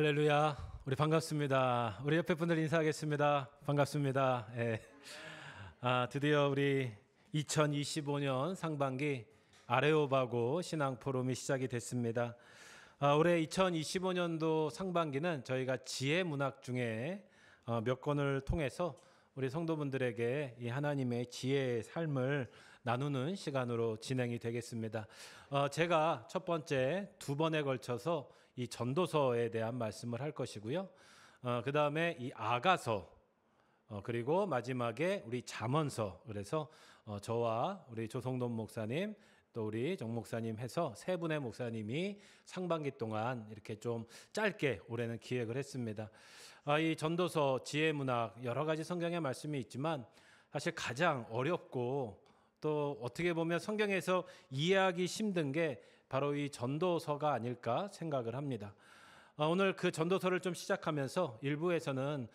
할렐루야. 우리 반갑습니다. 우리 옆에 분들 인사하겠습니다. 반갑습니다. 예. 드디어 우리 2025년 상반기 아레오바고 신앙 포럼이 시작이 됐습니다. 올해 2025년도 상반기는 저희가 지혜 문학 중에 몇 권을 통해서 우리 성도분들에게 이 하나님의 지혜의 삶을 나누는 시간으로 진행이 되겠습니다. 제가 첫 번째 두 번에 걸쳐서 이 전도서에 대한 말씀을 할 것이고요. 그 다음에 이 아가서, 그리고 마지막에 우리 잠언서. 그래서 저와 우리 조성돈 목사님, 또 우리 정 목사님 해서 세 분의 목사님이 상반기 동안 이렇게 좀 짧게 올해는 기획을 했습니다. 이 전도서, 지혜문학 여러 가지 성경의 말씀이 있지만 사실 가장 어렵고 또 어떻게 보면 성경에서 이해하기 힘든 게 바로 이 전도서가 아닐까 생각을 합니다. 오늘 그 전도서를 좀 시작하면서 일부에서는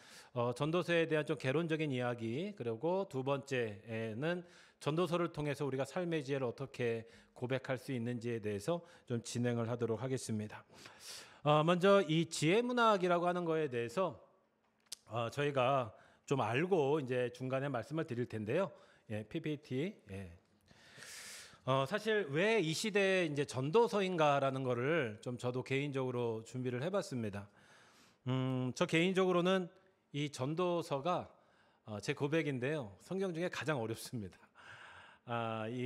전도서에 대한 좀 개론적인 이야기, 그리고 두 번째에는 전도서를 통해서 우리가 삶의 지혜를 어떻게 고백할 수 있는지에 대해서 좀 진행을 하도록 하겠습니다. 먼저 이 지혜문학이라고 하는 거에 대해서 저희가 좀 알고 이제 중간에 말씀을 드릴 텐데요. PPT. 사실 왜 이 시대에 이제 전도서인가라는 거를 좀 저도 개인적으로 준비를 해봤습니다. 저 개인적으로는 이 전도서가 제 고백인데요. 성경 중에 가장 어렵습니다.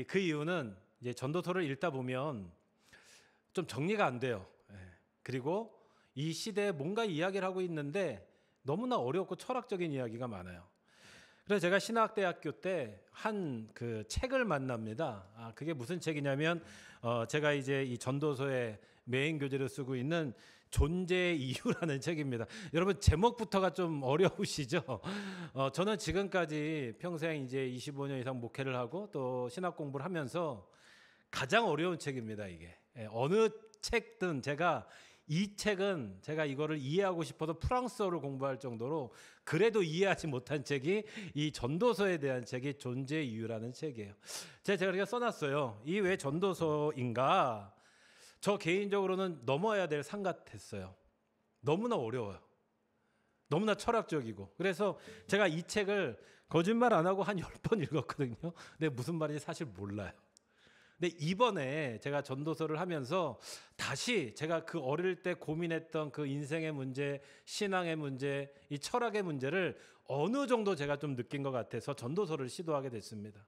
그 이유는 이제 전도서를 읽다 보면 좀 정리가 안 돼요. 그리고 이 시대에 뭔가 이야기를 하고 있는데 너무나 어렵고 철학적인 이야기가 많아요. 그래서 제가 신학대학교 때 한 그 책을 만납니다. 그게 무슨 책이냐면 제가 이제 이 전도서의 메인 교재로 쓰고 있는 존재의 이유라는 책입니다. 여러분 제목부터가 좀 어려우시죠? 저는 지금까지 평생 이제 25년 이상 목회를 하고 또 신학 공부를 하면서 가장 어려운 책입니다, 이게. 어느 책든 이 책은 제가 이거를 이해하고 싶어서 프랑스어를 공부할 정도로 그래도 이해하지 못한 책이 이 전도서에 대한 책이 존재의 이유라는 책이에요. 제가 그렇게 써놨어요. 이 왜 전도서인가? 저 개인적으로는 넘어야 될 산 같았어요. 너무나 어려워요. 너무나 철학적이고. 그래서 제가 이 책을 거짓말 안 하고 한 10번 읽었거든요. 근데 무슨 말인지 사실 몰라요. 근데 이번에 제가 전도서를 하면서 다시 제가 그 어릴 때 고민했던 그 인생의 문제, 신앙의 문제, 이 철학의 문제를 어느 정도 제가 좀 느낀 것 같아서 전도서를 시도하게 됐습니다.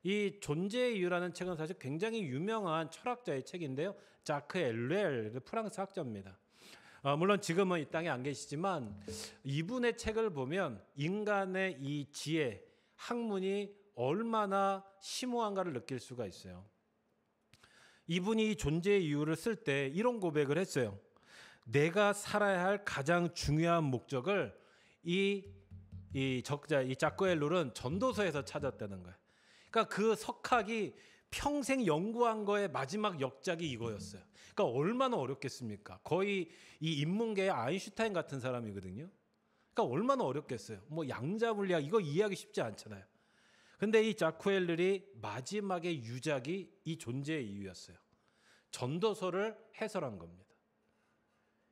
이 존재의 이유라는 책은 사실 굉장히 유명한 철학자의 책인데요. 자크 엘렐, 프랑스 학자입니다. 물론 지금은 이 땅에 안 계시지만 이분의 책을 보면 인간의 이 지혜, 학문이 얼마나 심오한가를 느낄 수가 있어요. 이분이 존재의 이유를 쓸 때 이런 고백을 했어요. 내가 살아야 할 가장 중요한 목적을 이 적자, 이 자크 엘렐은 전도서에서 찾았다는 거예요. 그러니까 그 석학이 평생 연구한 거의 마지막 역작이 이거였어요. 그러니까 얼마나 어렵겠습니까? 거의 이 인문계의 아인슈타인 같은 사람이거든요. 그러니까 얼마나 어렵겠어요. 뭐 양자물리학 이거 이해하기 쉽지 않잖아요. 근데 이 자크 엘렐이 마지막의 유작이 이 존재의 이유였어요. 전도서를 해설한 겁니다.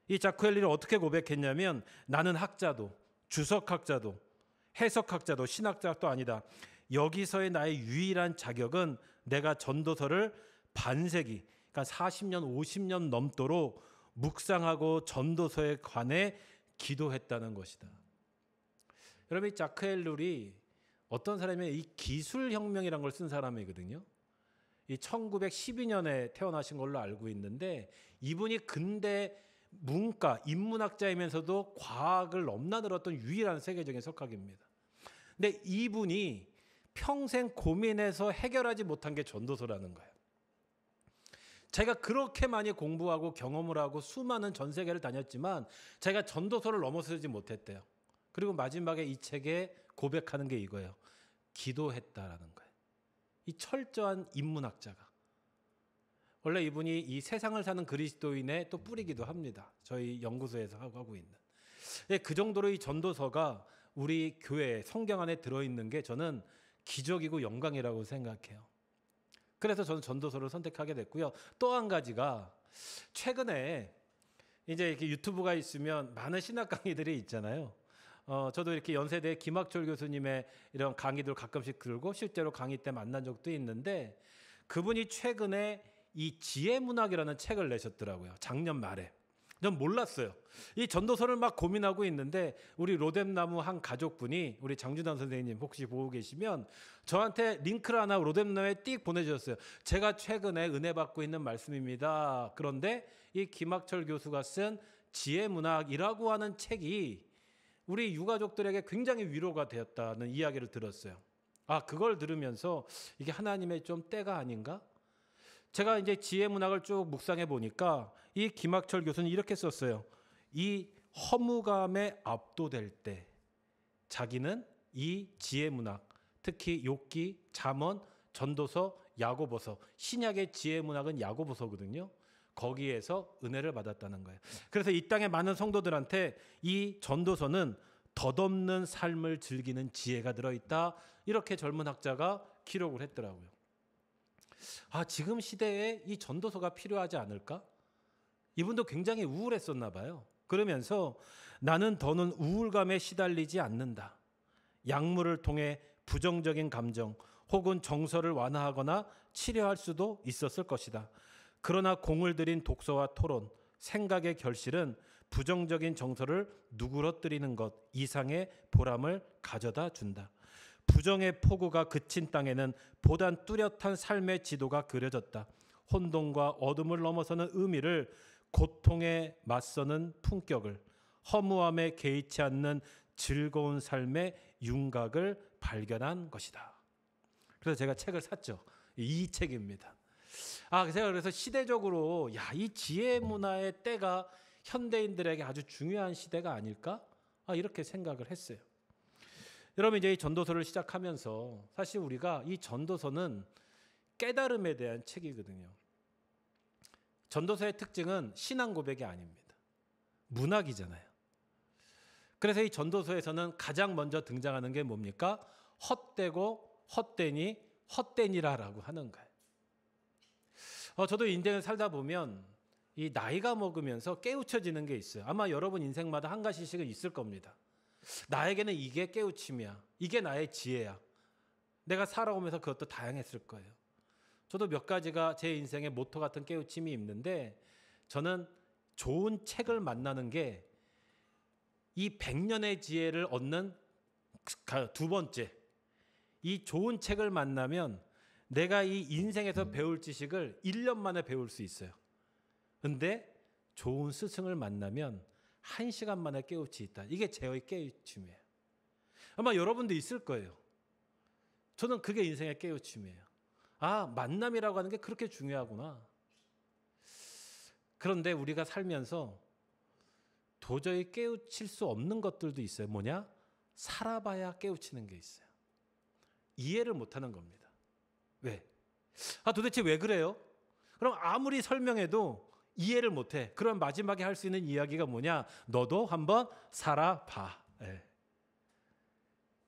이 자크 엘렐이 어떻게 고백했냐면 나는 학자도 주석학자도 해석학자도 신학자도 아니다. 여기서의 나의 유일한 자격은 내가 전도서를 반세기, 그러니까 40년, 50년 넘도록 묵상하고 전도서에 관해 기도했다는 것이다. 여러분 이 자크 엘렐이 어떤 사람이 이 기술혁명이라는 걸 쓴 사람이거든요. 이 1912년에 태어나신 걸로 알고 있는데 이분이 근대 문과, 인문학자이면서도 과학을 넘나들었던 유일한 세계적인 석학입니다. 근데 이분이 평생 고민해서 해결하지 못한 게 전도서라는 거예요. 제가 그렇게 많이 공부하고 경험을 하고 수많은 전 세계를 다녔지만 제가 전도서를 넘어서지 못했대요. 그리고 마지막에 이 책에 고백하는 게 이거예요. 기도했다라는 거예요. 이 철저한 인문학자가. 원래 이분이 이 세상을 사는 그리스도인의 또 뿌리기도 합니다. 저희 연구소에서 하고 있는. 그 정도로 이 전도서가 우리 교회 성경 안에 들어있는 게 저는 기적이고 영광이라고 생각해요. 그래서 저는 전도서를 선택하게 됐고요. 또 한 가지가 최근에 이제 이렇게 유튜브가 있으면 많은 신학 강의들이 있잖아요. 저도 이렇게 연세대 김학철 교수님의 이런 강의들 가끔씩 들고 실제로 강의 때 만난 적도 있는데, 그분이 최근에 이 지혜문학이라는 책을 내셨더라고요. 작년 말에. 전 몰랐어요. 이 전도서를 막 고민하고 있는데 우리 로뎀나무 한 가족분이, 우리 장준환 선생님 혹시 보고 계시면 저한테 링크를 하나 로뎀나무에 띡 보내주셨어요. 제가 최근에 은혜 받고 있는 말씀입니다. 그런데 이 김학철 교수가 쓴 지혜문학이라고 하는 책이 우리 유가족들에게 굉장히 위로가 되었다는 이야기를 들었어요. 그걸 들으면서 이게 하나님의 좀 때가 아닌가? 제가 이제 지혜문학을 쭉 묵상해 보니까 이 김학철 교수는 이렇게 썼어요. 이 허무감에 압도될 때 자기는 이 지혜문학, 특히 욥기, 잠언, 전도서, 야고보서, 신약의 지혜문학은 야고보서거든요. 거기에서 은혜를 받았다는 거예요. 그래서 이 땅의 많은 성도들한테 이 전도서는 덧없는 삶을 즐기는 지혜가 들어있다, 이렇게 젊은 학자가 기록을 했더라고요. 지금 시대에 이 전도서가 필요하지 않을까? 이분도 굉장히 우울했었나 봐요. 그러면서 나는 더는 우울감에 시달리지 않는다. 약물을 통해 부정적인 감정 혹은 정서를 완화하거나 치료할 수도 있었을 것이다. 그러나 공을 들인 독서와 토론, 생각의 결실은 부정적인 정서를 누그러뜨리는 것 이상의 보람을 가져다 준다. 부정의 폭우가 그친 땅에는 보단 뚜렷한 삶의 지도가 그려졌다. 혼돈과 어둠을 넘어서는 의미를, 고통에 맞서는 품격을, 허무함에 개의치 않는 즐거운 삶의 윤곽을 발견한 것이다. 그래서 제가 책을 샀죠. 이 책입니다. 제가 그래서 시대적으로 이 지혜 문화의 때가 현대인들에게 아주 중요한 시대가 아닐까? 이렇게 생각을 했어요. 여러분, 이제 이 전도서를 시작하면서 사실 우리가 이 전도서는 깨달음에 대한 책이거든요. 전도서의 특징은 신앙 고백이 아닙니다. 문학이잖아요. 그래서 이 전도서에서는 가장 먼저 등장하는 게 뭡니까? 헛되고 헛되니 헛되니라라고 하는 거예요. 저도 인생을 살다 보면 이 나이가 먹으면서 깨우쳐지는 게 있어요. 아마 여러분 인생마다 한 가지씩은 있을 겁니다. 나에게는 이게 깨우침이야. 이게 나의 지혜야. 내가 살아오면서 그것도 다양했을 거예요. 저도 몇 가지가 제 인생의 모토 같은 깨우침이 있는데, 저는 좋은 책을 만나는 게 이 100년의 지혜를 얻는 두 번째, 이 좋은 책을 만나면 내가 이 인생에서 배울 지식을 1년 만에 배울 수 있어요. 근데 좋은 스승을 만나면 1시간 만에 깨우치 있다. 이게 제의 깨우침이에요. 아마 여러분도 있을 거예요. 저는 그게 인생의 깨우침이에요. 만남이라고 하는 게 그렇게 중요하구나. 그런데 우리가 살면서 도저히 깨우칠 수 없는 것들도 있어요. 뭐냐? 살아봐야 깨우치는 게 있어요. 이해를 못하는 겁니다. 왜? 도대체 왜 그래요? 그럼 아무리 설명해도 이해를 못해. 그럼 마지막에 할 수 있는 이야기가 뭐냐? 너도 한번 살아봐.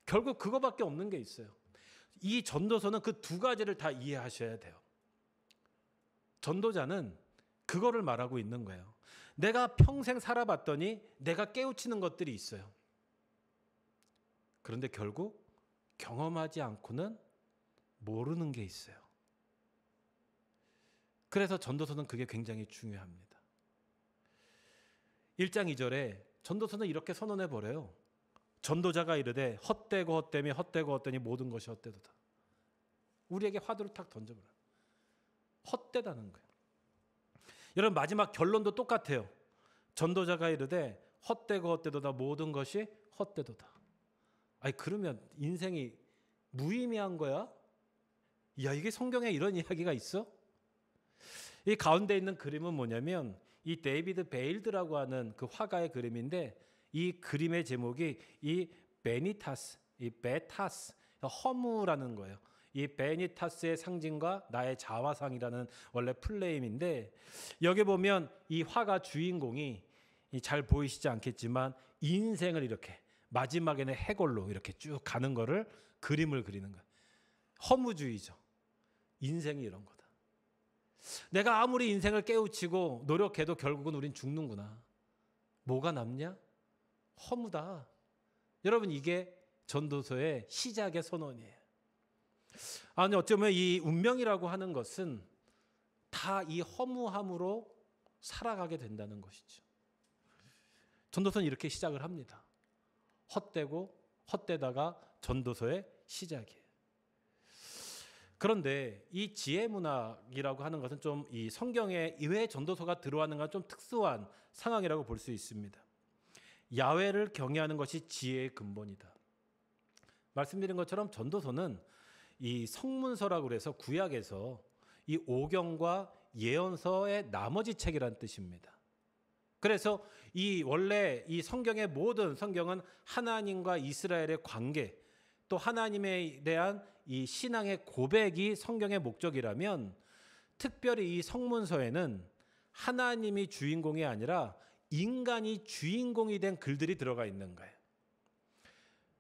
결국 그거밖에 없는 게 있어요. 이 전도서는 그 두 가지를 다 이해하셔야 돼요. 전도자는 그거를 말하고 있는 거예요. 내가 평생 살아봤더니 내가 깨우치는 것들이 있어요. 그런데 결국 경험하지 않고는 모르는 게 있어요. 그래서 전도서는 그게 굉장히 중요합니다. 1장 2절에 전도서는 이렇게 선언해 버려요. 전도자가 이르되 헛되고 헛되며 헛되고 헛되니 모든 것이 헛되도다. 우리에게 화두를 탁 던져버려요. 헛되다는 거예요. 여러분, 마지막 결론도 똑같아요. 전도자가 이르되 헛되고 헛되도다 모든 것이 헛되도다. 그러면 인생이 무의미한 거야? 이게 성경에 이런 이야기가 있어? 이 가운데 있는 그림은 뭐냐면 이 데이비드 베일드라고 하는 그 화가의 그림인데, 이 그림의 제목이 이 베니타스, 이 베타스, 허무라는 거예요. 이 베니타스의 상징과 나의 자화상이라는 원래 플레임인데, 여기 보면 이 화가 주인공이 잘 보이시지 않겠지만 인생을 이렇게 마지막에는 해골로 이렇게 쭉 가는 거를 그림을 그리는 거예요. 허무주의죠. 인생이 이런 거다. 내가 아무리 인생을 깨우치고 노력해도 결국은 우린 죽는구나. 뭐가 남냐? 허무다. 여러분, 이게 전도서의 시작의 선언이에요. 아니, 어쩌면 이 운명이라고 하는 것은 다 이 허무함으로 살아가게 된다는 것이죠. 전도서는 이렇게 시작을 합니다. 헛되고 헛되다가 전도서의 시작이에요. 그런데 이 지혜 문학이라고 하는 것은 좀 이 성경에 왜 전도서가 들어왔는가 좀 특수한 상황이라고 볼 수 있습니다. 야훼를 경외하는 것이 지혜의 근본이다. 말씀드린 것처럼 전도서는 이 성문서라고 그래서 구약에서 이 오경과 예언서의 나머지 책이란 뜻입니다. 그래서 이 원래 이 성경의 모든 성경은 하나님과 이스라엘의 관계, 또 하나님에 대한 이 신앙의 고백이 성경의 목적이라면, 특별히 이 성문서에는 하나님이 주인공이 아니라 인간이 주인공이 된 글들이 들어가 있는 거예요.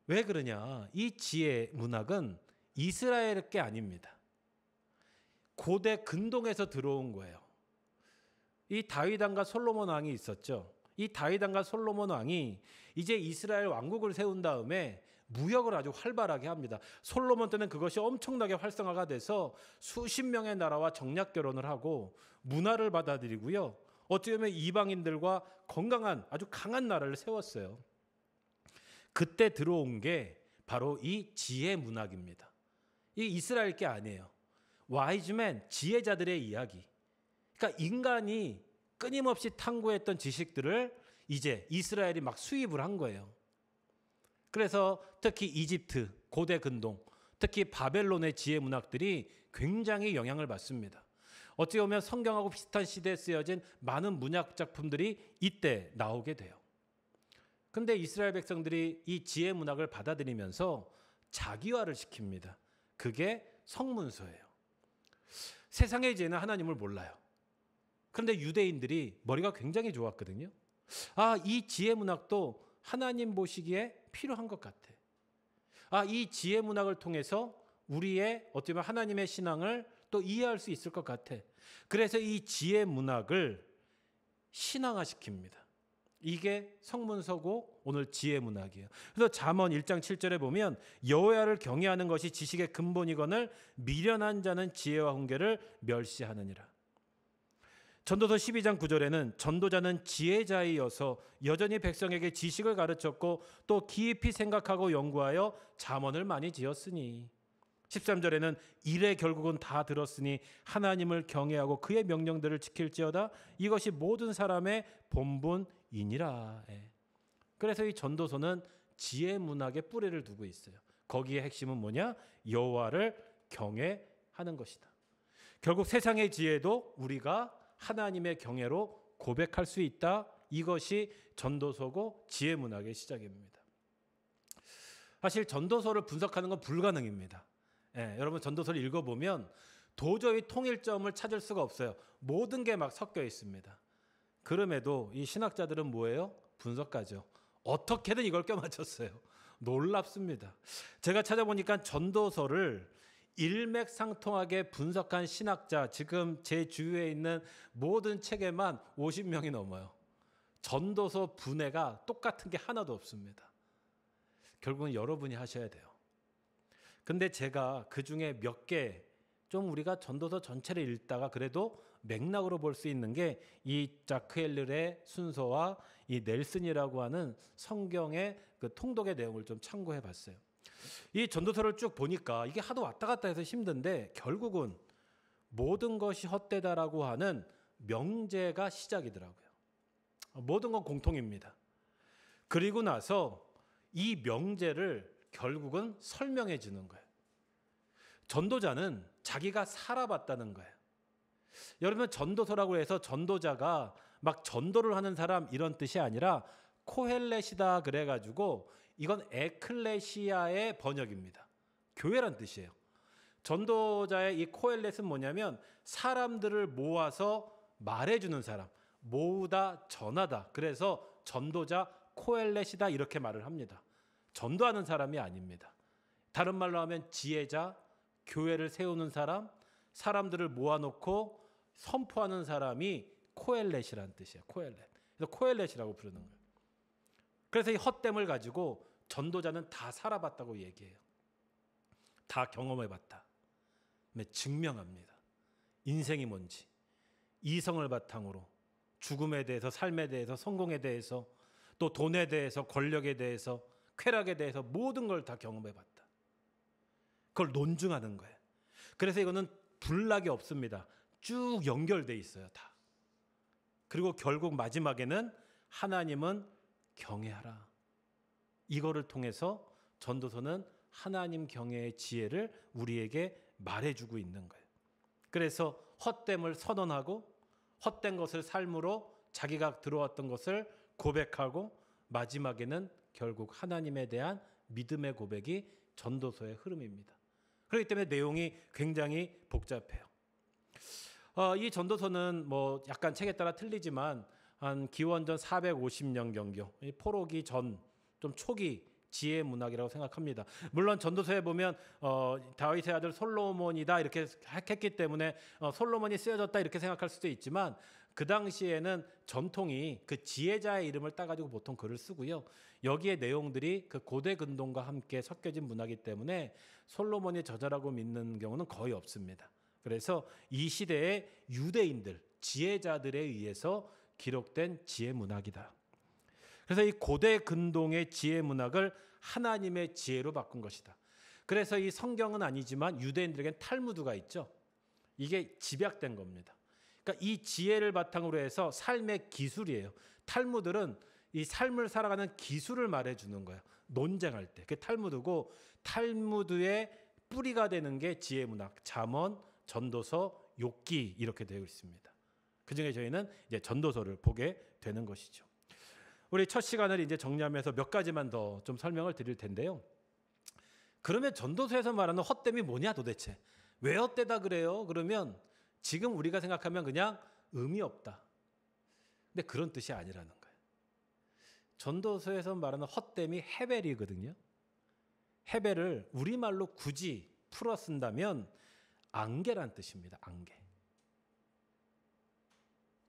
왜 그러냐? 이 지혜 문학은 이스라엘 게 아닙니다. 고대 근동에서 들어온 거예요. 이 다윗 왕과 솔로몬 왕이 있었죠. 이 다윗 왕과 솔로몬 왕이 이제 이스라엘 왕국을 세운 다음에 무역을 아주 활발하게 합니다. 솔로몬 때는 그것이 엄청나게 활성화가 돼서 수십 명의 나라와 정략 결혼을 하고 문화를 받아들이고요. 어떻게 보면 이방인들과 건강한 아주 강한 나라를 세웠어요. 그때 들어온 게 바로 이 지혜 문학입니다. 이 이스라엘 게 아니에요. 와이즈맨, 지혜자들의 이야기. 그러니까 인간이 끊임없이 탐구했던 지식들을 이제 이스라엘이 막 수입을 한 거예요. 그래서 특히 이집트, 고대 근동, 특히 바벨론의 지혜 문학들이 굉장히 영향을 받습니다. 어찌 보면 성경하고 비슷한 시대에 쓰여진 많은 문학 작품들이 이때 나오게 돼요. 그런데 이스라엘 백성들이 이 지혜 문학을 받아들이면서 자기화를 시킵니다. 그게 성문서예요. 세상의 지혜는 하나님을 몰라요. 그런데 유대인들이 머리가 굉장히 좋았거든요. 아, 이 지혜 문학도 하나님 보시기에 필요한 것 같아. 아, 이 지혜 문학을 통해서 우리의 어떻게 보면 하나님의 신앙을 또 이해할 수 있을 것 같아. 그래서 이 지혜 문학을 신앙화시킵니다. 이게 성문서고 오늘 지혜 문학이에요. 그래서 잠언 1장 7절에 보면 여호와를 경외하는 것이 지식의 근본이거늘 미련한 자는 지혜와 훈계를 멸시하느니라. 전도서 12장 9절에는 전도자는 지혜자이어서 여전히 백성에게 지식을 가르쳤고 또 깊이 생각하고 연구하여 잠언을 많이 지었으니. 13절에는 이래 결국은 다 들었으니 하나님을 경외하고 그의 명령들을 지킬지어다. 이것이 모든 사람의 본분이니라. 그래서 이 전도서는 지혜 문학의 뿌리를 두고 있어요. 거기에 핵심은 뭐냐? 여호와를 경외하는 것이다. 결국 세상의 지혜도 우리가 하나님의 경외로 고백할 수 있다. 이것이 전도서고 지혜 문학의 시작입니다. 사실 전도서를 분석하는 건 불가능입니다. 여러분 전도서를 읽어보면 도저히 통일점을 찾을 수가 없어요. 모든 게 막 섞여 있습니다. 그럼에도 이 신학자들은 뭐예요? 분석가죠. 어떻게든 이걸 껴맞췄어요. 놀랍습니다. 제가 찾아보니까 전도서를 일맥상통하게 분석한 신학자, 지금 제 주위에 있는 모든 책에만 50명이 넘어요. 전도서 분해가 똑같은 게 하나도 없습니다. 결국은 여러분이 하셔야 돼요. 근데 제가 그중에 몇 개 좀 우리가 전도서 전체를 읽다가 그래도 맥락으로 볼 수 있는 게 이 자크 헬ler의 순서와 이 넬슨이라고 하는 성경의 그 통독의 내용을 좀 참고해 봤어요. 이 전도서를 쭉 보니까 이게 하도 왔다 갔다 해서 힘든데 결국은 모든 것이 헛되다라고 하는 명제가 시작이더라고요. 모든 건 공통입니다. 그리고 나서 이 명제를 결국은 설명해 주는 거예요. 전도자는 자기가 살아봤다는 거예요. 여러분 전도서라고 해서 전도자가 막 전도를 하는 사람 이런 뜻이 아니라 코헬렛이다 그래가지고 이건 에클레시아의 번역입니다. 교회란 뜻이에요. 전도자의 이 코헬렛은 뭐냐면 사람들을 모아서 말해주는 사람, 모으다 전하다. 그래서 전도자 코헬렛이다 이렇게 말을 합니다. 전도하는 사람이 아닙니다. 다른 말로 하면 지혜자, 교회를 세우는 사람, 사람들을 모아놓고 선포하는 사람이 코헬렛이라는 뜻이에요. 코헬렛. 그래서 코엘렛이라고 부르는 거예요. 그래서 이 헛됨을 가지고 전도자는 다 살아봤다고 얘기해요. 다 경험해봤다. 증명합니다. 인생이 뭔지, 이성을 바탕으로 죽음에 대해서, 삶에 대해서, 성공에 대해서, 또 돈에 대해서, 권력에 대해서, 쾌락에 대해서 모든 걸 다 경험해봤다. 그걸 논증하는 거예요. 그래서 이거는 불락이 없습니다. 쭉 연결돼 있어요, 다. 그리고 결국 마지막에는 하나님은 경외하라. 이거를 통해서 전도서는 하나님 경외의 지혜를 우리에게 말해주고 있는 거예요. 그래서 헛됨을 선언하고 헛된 것을 삶으로 자기가 들어왔던 것을 고백하고 마지막에는 결국 하나님에 대한 믿음의 고백이 전도서의 흐름입니다. 그렇기 때문에 내용이 굉장히 복잡해요. 이 전도서는 뭐 약간 책에 따라 틀리지만 한 기원전 450년경경, 포로기 전 좀 초기 지혜 문학이라고 생각합니다. 물론 전도서에 보면 다윗의 아들 솔로몬이다 이렇게 했기 때문에 솔로몬이 쓰여졌다 이렇게 생각할 수도 있지만 그 당시에는 전통이 그 지혜자의 이름을 따가지고 보통 글을 쓰고요. 여기에 내용들이 그 고대 근동과 함께 섞여진 문화이기 때문에 솔로몬이 저자라고 믿는 경우는 거의 없습니다. 그래서 이 시대의 유대인들, 지혜자들에 의해서 기록된 지혜 문학이다. 그래서 이 고대 근동의 지혜 문학을 하나님의 지혜로 바꾼 것이다. 그래서 이 성경은 아니지만 유대인들에겐 탈무드가 있죠. 이게 집약된 겁니다. 그러니까 이 지혜를 바탕으로 해서 삶의 기술이에요. 탈무드는 이 삶을 살아가는 기술을 말해주는 거예요. 논쟁할 때. 그게 탈무드고 탈무드의 뿌리가 되는 게 지혜 문학. 잠언, 전도서, 욥기 이렇게 되어 있습니다. 그중에 저희는 이제 전도서를 보게 되는 것이죠. 우리 첫 시간을 이제 정리하면서 몇 가지만 더 좀 설명을 드릴 텐데요. 그러면 전도서에서 말하는 헛됨이 뭐냐 도대체? 왜 헛되다 그래요? 그러면 지금 우리가 생각하면 그냥 의미 없다. 근데 그런 뜻이 아니라는 거예요. 전도서에서 말하는 헛됨이 헤벨이거든요. 헤벨을 우리말로 굳이 풀어 쓴다면 안개란 뜻입니다. 안개.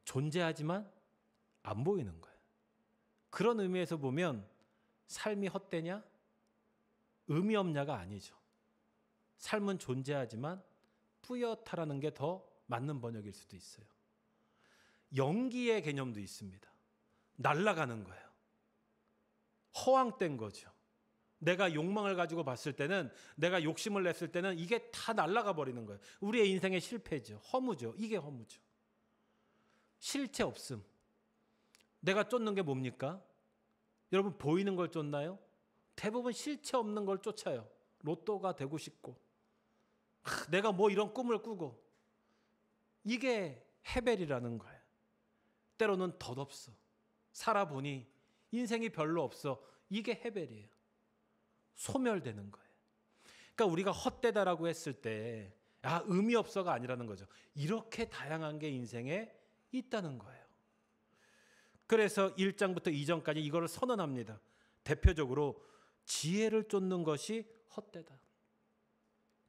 존재하지만 안 보이는 거예요. 그런 의미에서 보면 삶이 헛되냐? 의미 없냐가 아니죠. 삶은 존재하지만 뿌옇다라는 게 더 맞는 번역일 수도 있어요. 연기의 개념도 있습니다. 날아가는 거예요. 허황된 거죠. 내가 욕망을 가지고 봤을 때는, 내가 욕심을 냈을 때는 이게 다 날아가 버리는 거예요. 우리의 인생의 실패죠. 허무죠. 이게 허무죠. 실체 없음. 내가 쫓는 게 뭡니까? 여러분 보이는 걸 쫓나요? 대부분 실체 없는 걸 쫓아요. 로또가 되고 싶고 내가 뭐 이런 꿈을 꾸고 이게 헤벨이라는 거예요. 때로는 덧없어. 살아보니 인생이 별로 없어. 이게 헤벨이에요. 소멸되는 거예요. 그러니까 우리가 헛되다라고 했을 때 의미 없어가 아니라는 거죠. 이렇게 다양한 게 인생에 있다는 거예요. 그래서 1장부터 2장까지 이거를 선언합니다. 대표적으로 지혜를 쫓는 것이 헛되다.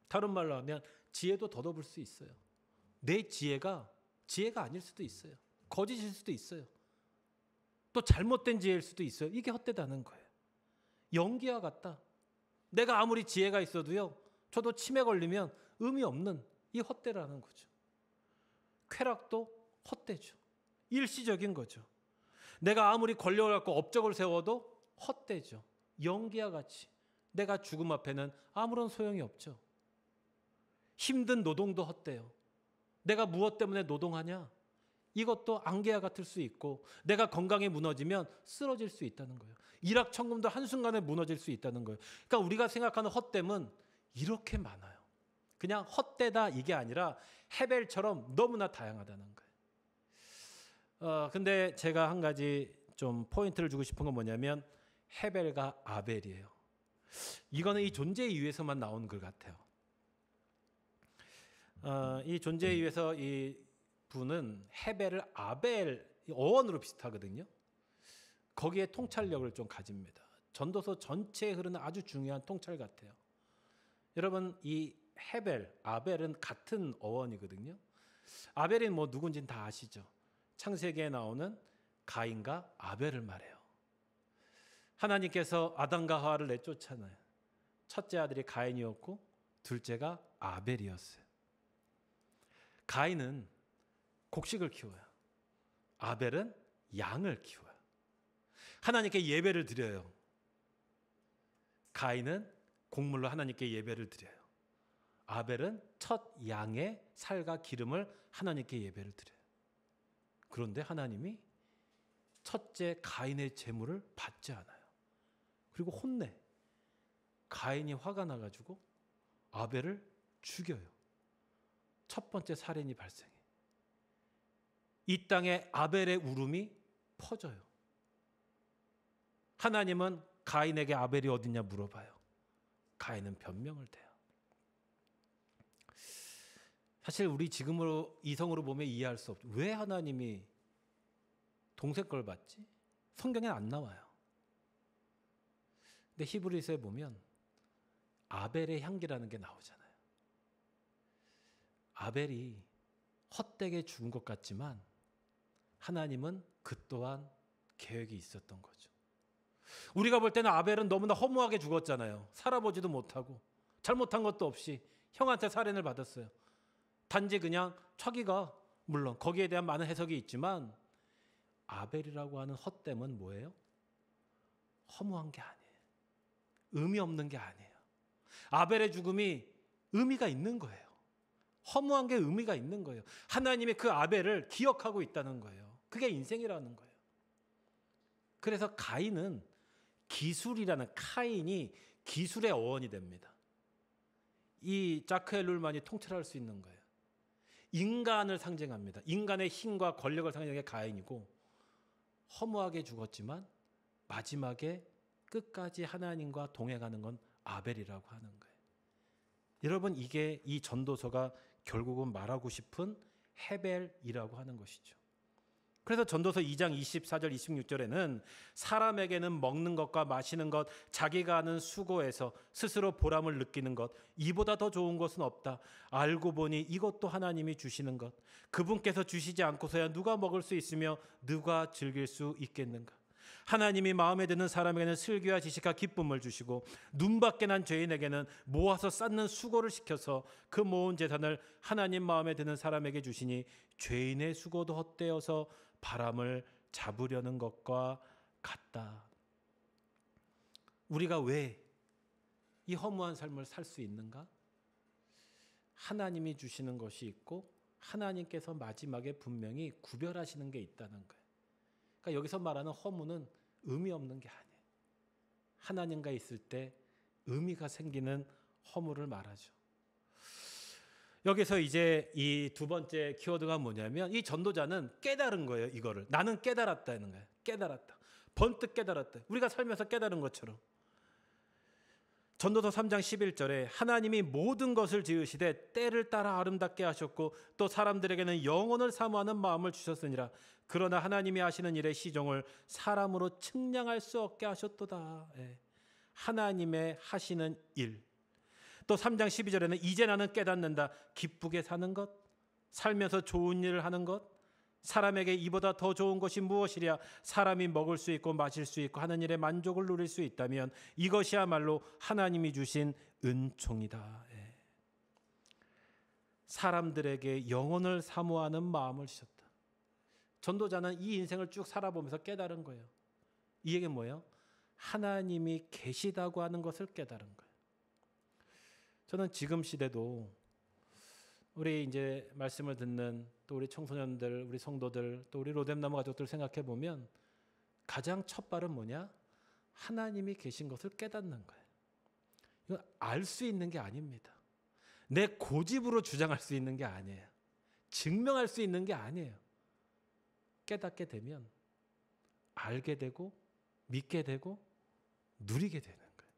다른 말로 하면 지혜도 덧없을 수 있어요. 내 지혜가 아닐 수도 있어요. 거짓일 수도 있어요. 또 잘못된 지혜일 수도 있어요. 이게 헛되다는 거예요. 연기와 같다. 내가 아무리 지혜가 있어도요. 저도 치매 걸리면 의미 없는 이 헛되라는 거죠. 쾌락도 헛되죠. 일시적인 거죠. 내가 아무리 권력을 갖고 업적을 세워도 헛되죠. 연기와 같이 내가 죽음 앞에는 아무런 소용이 없죠. 힘든 노동도 헛되요. 내가 무엇 때문에 노동하냐? 이것도 안개와 같을 수 있고 내가 건강이 무너지면 쓰러질 수 있다는 거예요. 일확천금도 한순간에 무너질 수 있다는 거예요. 그러니까 우리가 생각하는 헛됨은 이렇게 많아요. 그냥 헛되다 이게 아니라 헤벨처럼 너무나 다양하다는 거예요. 근데 제가 한 가지 좀 포인트를 주고 싶은 건 뭐냐면 헤벨과 아벨이에요. 이거는 이 존재의 이유에서만 나온 글 같아요. 이 존재의 이유에서 이 분은 헤벨을 아벨 어원으로 비슷하거든요. 거기에 통찰력을 좀 가집니다. 전도서 전체에 흐르는 아주 중요한 통찰 같아요. 여러분 이 헤벨, 아벨은 같은 어원이거든요. 아벨이 뭐 누군지는 다 아시죠. 창세기에 나오는 가인과 아벨을 말해요. 하나님께서 아담과 하와를 내쫓잖아요. 첫째 아들이 가인이었고 둘째가 아벨이었어요. 가인은 곡식을 키워요. 아벨은 양을 키워요. 하나님께 예배를 드려요. 가인은 곡물로 하나님께 예배를 드려요. 아벨은 첫 양의 살과 기름을 하나님께 예배를 드려요. 그런데 하나님이 첫째 가인의 제물을 받지 않아요. 그리고 혼내. 가인이 화가 나가지고 아벨을 죽여요. 첫 번째 살인이 발생해. 이 땅에 아벨의 울음이 퍼져요. 하나님은 가인에게 아벨이 어딨냐 물어봐요. 가인은 변명을 대요. 사실 우리 지금으로 이성으로 보면 이해할 수 없죠. 왜 하나님이 동생 걸 받지? 성경에 안 나와요. 근데 히브리서에 보면 아벨의 향기라는 게 나오잖아요. 아벨이 헛되게 죽은 것 같지만 하나님은 그 또한 계획이 있었던 거죠. 우리가 볼 때는 아벨은 너무나 허무하게 죽었잖아요. 살아보지도 못하고 잘못한 것도 없이 형한테 살인을 받았어요. 단지 그냥 처기가 물론 거기에 대한 많은 해석이 있지만 아벨이라고 하는 헛됨은 뭐예요? 허무한 게 아니에요. 의미 없는 게 아니에요. 아벨의 죽음이 의미가 있는 거예요. 허무한 게 의미가 있는 거예요. 하나님이 그 아벨을 기억하고 있다는 거예요. 그게 인생이라는 거예요. 그래서 가인은 기술이라는 카인이 기술의 어원이 됩니다. 이 자크 엘룰만이 통찰할 수 있는 거예요. 인간을 상징합니다. 인간의 힘과 권력을 상징하는 게 가인이고 허무하게 죽었지만 마지막에 끝까지 하나님과 동행하는 건 아벨이라고 하는 거예요. 여러분 이게 이 전도서가 결국은 말하고 싶은 헤벨이라고 하는 것이죠. 그래서 전도서 2장 24절 26절에는 사람에게는 먹는 것과 마시는 것, 자기가 하는 수고에서 스스로 보람을 느끼는 것, 이보다 더 좋은 것은 없다. 알고 보니 이것도 하나님이 주시는 것. 그분께서 주시지 않고서야 누가 먹을 수 있으며 누가 즐길 수 있겠는가. 하나님이 마음에 드는 사람에게는 슬기와 지식과 기쁨을 주시고 눈밖에 난 죄인에게는 모아서 쌓는 수고를 시켜서 그 모은 재산을 하나님 마음에 드는 사람에게 주시니 죄인의 수고도 헛되어서 바람을 잡으려는 것과 같다. 우리가 왜 이 허무한 삶을 살 수 있는가? 하나님이 주시는 것이 있고 하나님께서 마지막에 분명히 구별하시는 게 있다는 거예요. 그러니까 여기서 말하는 허무는 의미 없는 게 아니에요. 하나님과 있을 때 의미가 생기는 허무를 말하죠. 여기서 이제 이 두 번째 키워드가 뭐냐면 이 전도자는 깨달은 거예요. 이거를 나는 깨달았다는 거예요. 깨달았다. 번뜩 깨달았다. 우리가 살면서 깨달은 것처럼. 전도서 3장 11절에 하나님이 모든 것을 지으시되 때를 따라 아름답게 하셨고 또 사람들에게는 영혼을 사모하는 마음을 주셨으니라. 그러나 하나님이 하시는 일의 시종을 사람으로 측량할 수 없게 하셨도다. 하나님의 하시는 일. 또 3장 12절에는 이제 나는 깨닫는다. 기쁘게 사는 것, 살면서 좋은 일을 하는 것, 사람에게 이보다 더 좋은 것이 무엇이랴. 사람이 먹을 수 있고 마실 수 있고 하는 일에 만족을 누릴 수 있다면 이것이야말로 하나님이 주신 은총이다. 사람들에게 영혼을 사모하는 마음을 주셨다. 전도자는 이 인생을 쭉 살아보면서 깨달은 거예요. 이 얘기는 뭐예요? 하나님이 계시다고 하는 것을 깨달은 거예요. 저는 지금 시대도 우리 이제 말씀을 듣는 또 우리 청소년들, 우리 성도들, 또 우리 로뎀나무 가족들 생각해 보면 가장 첫 발은 뭐냐? 하나님이 계신 것을 깨닫는 거예요. 이건 알 수 있는 게 아닙니다. 내 고집으로 주장할 수 있는 게 아니에요. 증명할 수 있는 게 아니에요. 깨닫게 되면 알게 되고 믿게 되고 누리게 되는 거예요.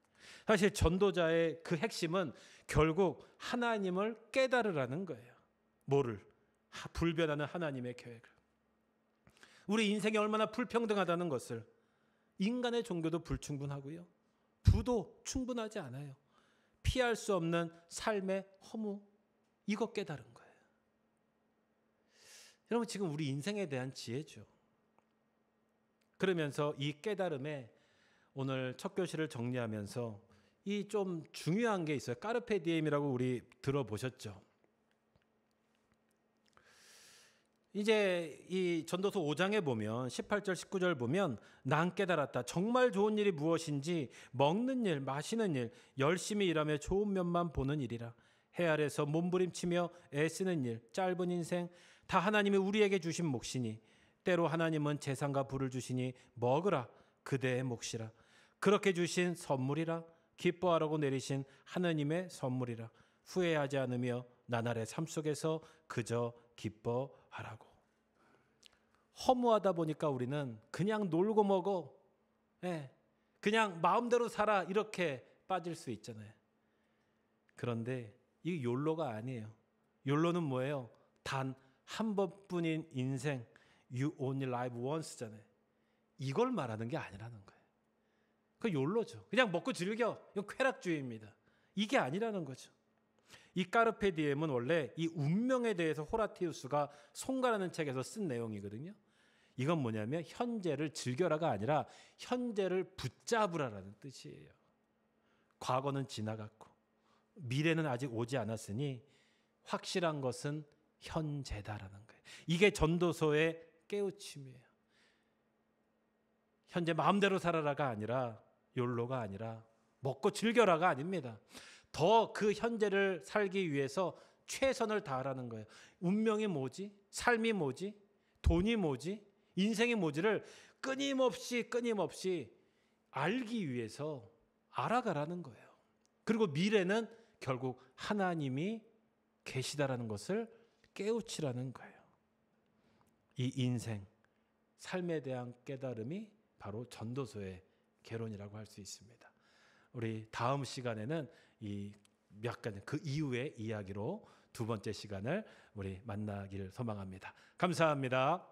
사실 전도자의 그 핵심은 결국 하나님을 깨달으라는 거예요. 뭐를? 불변하는 하나님의 계획을. 우리 인생이 얼마나 불평등하다는 것을. 인간의 종교도 불충분하고요. 부도 충분하지 않아요. 피할 수 없는 삶의 허무, 이거 깨달은 거예요. 여러분 지금 우리 인생에 대한 지혜죠. 그러면서 이 깨달음에 오늘 첫 교시를 정리하면서 이 좀 중요한 게 있어요. 까르페 디엠이라고 우리 들어보셨죠? 이제 이 전도서 5장에 보면 18절 19절 보면 난 깨달았다. 정말 좋은 일이 무엇인지 먹는 일 마시는 일 열심히 일하며 좋은 면만 보는 일이라. 해 아래서 몸부림치며 애쓰는 일 짧은 인생 다 하나님이 우리에게 주신 몫이니 때로 하나님은 재산과 부를 주시니 먹으라 그대의 몫이라. 그렇게 주신 선물이라. 기뻐하라고 내리신 하나님의 선물이라. 후회하지 않으며 나날의 삶 속에서 그저 기뻐하라고. 허무하다 보니까 우리는 그냥 놀고 먹어, 그냥 마음대로 살아 이렇게 빠질 수 있잖아요. 그런데 이게 욜로가 아니에요. 욜로는 뭐예요? 단 한 번뿐인 인생, you only live once잖아요. 이걸 말하는 게 아니라는 거예요. 그 욜로죠. 그냥 먹고 즐겨. 이건 쾌락주의입니다. 이게 아니라는 거죠. 이 까르페 디엠은 원래 이 운명에 대해서 호라티우스가 송가라는 책에서 쓴 내용이거든요. 이건 뭐냐면 현재를 즐겨라가 아니라 현재를 붙잡으라라는 뜻이에요. 과거는 지나갔고 미래는 아직 오지 않았으니 확실한 것은 현재다라는 거예요. 이게 전도서의 깨우침이에요. 현재 마음대로 살아라가 아니라 욜로가 아니라 먹고 즐겨라가 아닙니다. 더 그 현재를 살기 위해서 최선을 다하라는 거예요. 운명이 뭐지? 삶이 뭐지? 돈이 뭐지? 인생이 뭐지를 끊임없이 알기 위해서 알아가라는 거예요. 그리고 미래는 결국 하나님이 계시다라는 것을 깨우치라는 거예요. 이 인생, 삶에 대한 깨달음이 바로 전도서의 개론이라고 할 수 있습니다. 우리 다음 시간에는 이 몇 가지 그 이후의 이야기로 두 번째 시간을 우리 만나기를 소망합니다. 감사합니다.